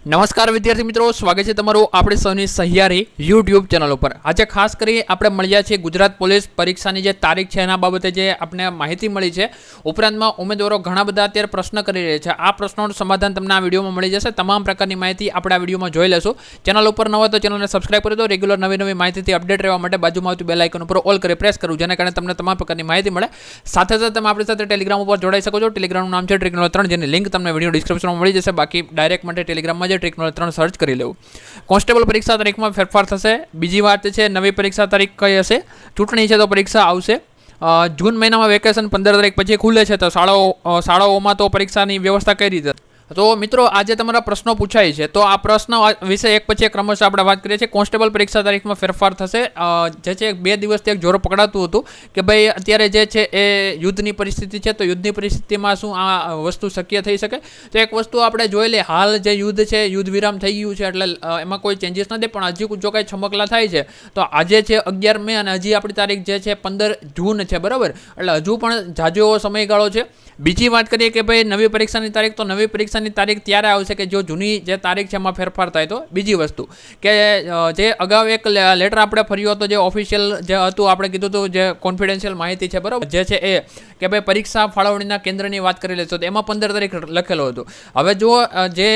નમસ્કાર વિદ્યાર્થી મિત્રો, સ્વાગત છે તમારું આપણે સૌની સહિયારી યુટ્યુબ ચેનલ ઉપર। આજે ખાસ કરી આપણે મળ્યા છીએ ગુજરાત પોલીસ પરીક્ષાની જે તારીખ છે એના બાબતે જે આપણે માહિતી મળી છે। ઉપરાંતમાં ઉમેદવારો ઘણા બધા અત્યારે પ્રશ્ન કરી રહ્યા છે। આ પ્રશ્નોનું સમાધાન તમને આ વિડીયોમાં મળી જશે। તમામ પ્રકારની માહિતી આપણે આ વિડીયોમાં જોઈ લેશું। ચેનલ ઉપર ન હોય તો ચેનલને સબસ્ક્રાઇબ કરી દો। રેગ્યુલર નવી માહિતીથી અપડેટ રહેવા માટે બાજુમાં આવતી બેલ આઇકન ઉપર ઓલ કરી પ્રેસ કરવું, જેના કારણે તમને તમામ પ્રકારની માહિતી મળે। સાથે સાથે તમે આપણી સાથે ટેલિગ્રામ ઉપર જોડાઈ શકો છો। ટેલિગ્રામનું નામ છે ટ્રિકનોલેજ 3, જેની લિંક તમને વિડીયો ડિસ્ક્રિપ્શનમાં મળી જશે। બાકી ડાયરેક્ટ માટે ટેલિગ્રામમાં જે ટ્રિકનોલેજ 3 સર્ચ કરી લેવું। કોન્સ્ટેબલ પરીક્ષા તારીખમાં ફેરફાર થશે। બીજી વાત છે નવી પરીક્ષા તારીખ કઈ હશે? ચૂંટણી છે તો પરીક્ષા આવશે। જૂન મહિનામાં વેકેશન 15 તારીખ પછી ખુલે છે, તો શાળાઓમાં તો પરીક્ષાની વ્યવસ્થા કઈ રીતે? તો મિત્રો આજે તમારા પ્રશ્નો પૂછાય છે, તો આ પ્રશ્ન વિશે એક પછી એક ક્રમશઃ આપણે વાત કરીએ છીએ। કોન્સ્ટેબલ પરીક્ષા તારીખમાં ફેરફાર થશે। જે છે 2 દિવસથી એક જોર પકડાતું હતું કે ભાઈ અત્યારે જે છે એ યુદ્ધની પરિસ્થિતિ છે, તો યુદ્ધની પરિસ્થિતિમાં શું આ વસ્તુ શક્ય થઈ શકે? તો એક વસ્તુ આપણે જોઈ લઈએ, હાલ જે યુદ્ધ છે, યુદ્ધ વિરામ થઈ ગયું છે, એટલે એમાં કોઈ ચેન્જીસ નથી, પણ હજી જો કાંઈ છમકલા થાય છે તો આજે છે 11 મે અને હજી આપણી તારીખ જે છે 15 જૂન છે, બરાબર? એટલે હજુ પણ જાજો એવો સમયગાળો છે। બીજી વાત કરીએ કે ભાઈ નવી પરીક્ષાની તારીખ, તો નવી પરીક્ષાની તારીખ ત્યારે આવશે કે જો જૂની જે તારીખ છે એમાં ફેરફાર થાય। તો બીજી વસ્તુ કે જે અગાઉ એક લેટર આપણે ફર્યો હતો, જે ઓફિશિયલ જે હતું, આપણે કીધું હતું જે કોન્ફિડન્શિયલ માહિતી છે, બરાબર, જે છે એ કે ભાઈ પરીક્ષા ફાળવણીના કેન્દ્રની વાત કરી લેશો તો એમાં 15 તારીખ લખેલું હતું। હવે જો જે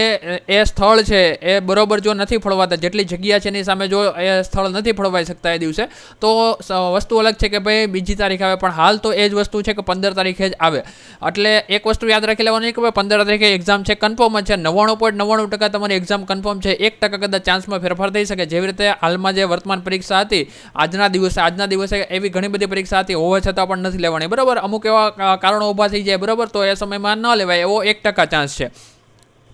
એ સ્થળ છે એ બરોબર જો નથી ફળવાતા, જેટલી જગ્યા છે એની સામે જો એ સ્થળ નથી ફળવાઈ શકતા એ દિવસે, તો વસ્તુ અલગ છે કે ભાઈ બીજી તારીખ આવે, પણ હાલ તો એ જ વસ્તુ છે કે 15 તારીખે જ આવે। એટલે એક વસ્તુ યાદ રાખી લેવાની કે ભાઈ 15 તારીખે એક્ઝામ છે, કન્ફર્મ છે। 99.99% તમારી એક્ઝામ કન્ફર્મ છે। 1% કદાચ ચાન્સમાં ફેરફાર થઈ શકે। જેવી રીતે હાલમાં જે વર્તમાન પરીક્ષા હતી આજના દિવસે એવી ઘણી બધી પરીક્ષા હતી હોવા છતાં પણ નથી લેવાની, બરાબર? અમુક એવા કારણો ઊભા થઈ જાય, બરાબર, તો એ સમયમાં ન લેવાય, એવો 1% ચાન્સ છે।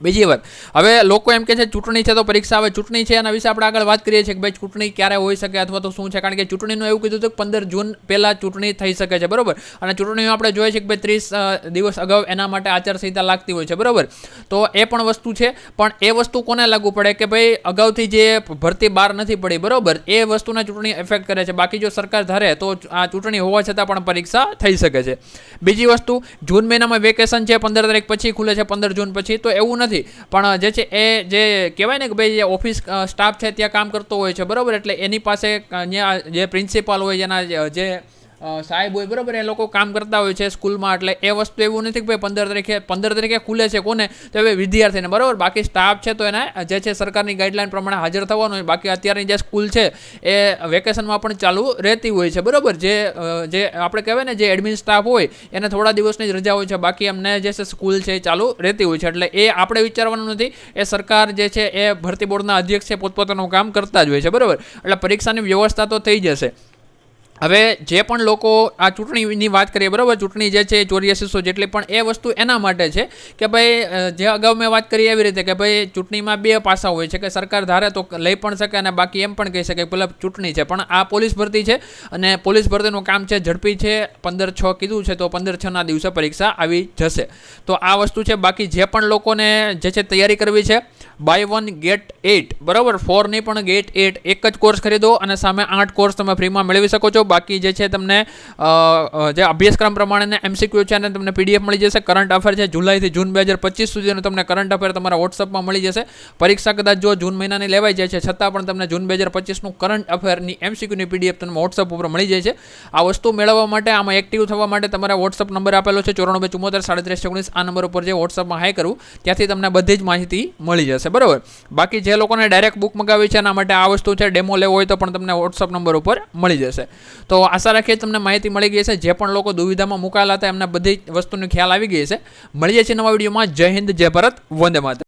બીજી વાત, હવે લોકો એમ કે છે ચૂંટણી છે તો પરીક્ષા આવે। ચૂંટણી છે એના વિશે આપણે આગળ વાત કરીએ છીએ કે ભાઈ ચૂંટણી ક્યારે હોઈ શકે અથવા તો શું છે, કારણ કે ચૂંટણીનું એવું કીધું હતું કે 15 જૂન પહેલાં ચૂંટણી થઈ શકે છે, બરાબર? અને ચૂંટણીઓ આપણે જોઈએ છીએ કે ભાઈ 30 દિવસ અગાઉ એના માટે આચારસંહિતા લાગતી હોય છે, બરાબર? તો એ પણ વસ્તુ છે, પણ એ વસ્તુ કોને લાગુ પડે કે ભાઈ અગાઉથી જે ભરતી બહાર નથી પડી, બરાબર, એ વસ્તુને ચૂંટણી એફેક્ટ કરે છે। બાકી જો સરકાર ધારે તો આ ચૂંટણી હોવા છતાં પણ પરીક્ષા થઈ શકે છે। બીજી વસ્તુ, જૂન મહિનામાં વેકેશન છે, 15 તારીખ પછી ખુલે છે, 15 જૂન પછી, તો એવું નથી, પણ જે છે એ જે કહેવાય ને કે ભાઈ જે ઓફિસ સ્ટાફ છે ત્યાં કામ કરતો હોય છે, બરાબર? એટલે એની પાસે જે પ્રિન્સિપાલ હોય, જેના જે સાહેબ હોય, બરાબર, એ લોકો કામ કરતા હોય છે સ્કૂલમાં। એટલે એ વસ્તુ એવું નથી કે ભાઈ 15 તારીખે ખુલે છે કોને, તો હવે વિદ્યાર્થીને, બરાબર? બાકી સ્ટાફ છે તો એને જે છે સરકારની ગાઈડલાઈન પ્રમાણે હાજર થવાનું હોય। બાકી અત્યારની જે સ્કૂલ છે એ વેકેશનમાં પણ ચાલુ રહેતી હોય છે, બરાબર? જે આપણે કહેવાય ને જે એડમિન સ્ટાફ હોય એને થોડા દિવસની જ રજા હોય છે, બાકી એમને જે છે સ્કૂલ છે એ ચાલુ રહેતી હોય છે। એટલે એ આપણે વિચારવાનું નથી, એ સરકાર જે છે એ ભરતી બોર્ડના અધ્યક્ષ છે પોતપોતાનું કામ કરતા જ હોય છે, બરાબર? એટલે પરીક્ષાની વ્યવસ્થા તો થઈ જશે। હવે જે પણ લોકો આ ચૂંટણીની વાત કરીએ, બરાબર, ચૂંટણી જે છે 8400 જેટલી, પણ એ વસ્તુ એના માટે છે કે ભાઈ જે અગાઉ મેં વાત કરી એવી રીતે કે ભાઈ ચૂંટણીમાં 2 પાસા હોય છે, કે સરકાર ધારે તો લઈ પણ શકે અને બાકી એમ પણ કહી શકે પેલા ચૂંટણી છે, પણ આ પોલીસ ભરતી છે અને પોલીસ ભરતીનું કામ છે ઝડપી છે। 15/6 કીધું છે, તો 15/6ના દિવસે પરીક્ષા આવી જશે। તો આ વસ્તુ છે। બાકી જે પણ લોકોને જે છે તૈયારી કરવી છે, બાય 1 ગેટ 8, બરાબર, 4 નહીં પણ ગેટ 8 એક જ કોર્સ ખરીદો અને સામે 8 કોર્સ તમે ફ્રીમાં મેળવી શકો છો। બાકી જે છે તમને જે અભ્યાસક્રમ પ્રમાણે MCQ છે અને તમને PDF મળી જશે। કરંટ અફેર છે જુલાઈથી જૂન 2025 સુધીનું તમને કરંટ અફેર તમારા વોટ્સઅપમાં મળી જશે। પરીક્ષા કદાચ જો જૂન મહિનાની લેવાઈ જાય છે છતાં પણ તમને જૂન 2025નું કરંટ અફેરની MCQની PDF તમને વોટ્સઅપ ઉપર મળી જાય છે। આ વસ્તુ મેળવવા માટે, આમાં એક્ટિવ થવા માટે તમારા વોટ્સઅપ નંબર આપેલો છે 94 74 37 આ નંબર ઉપર જે વોટ્સઅપમાં હાઈ કરવું, ત્યાંથી તમને બધી જ માહિતી મળી જશે, બરાબર? બાકી જે લોકોને ડાયરેક્ટ બુક મંગાવી છે એના માટે આ વસ્તુ છે, ડેમો લેવો હોય તો પણ તમને વોટ્સઅપ નંબર ઉપર મળી જશે। તો આશા રાખીએ તમને માહિતી મળી ગઈ છે। જે પણ લોકો દુવિધામાં મુકાયેલા હતા એમને બધી વસ્તુનો ખ્યાલ આવી ગઈ છે। મળીએ છીએ નવા વિડીયોમાં। જય હિન્દ, જય ભારત, વંદે માતરમ।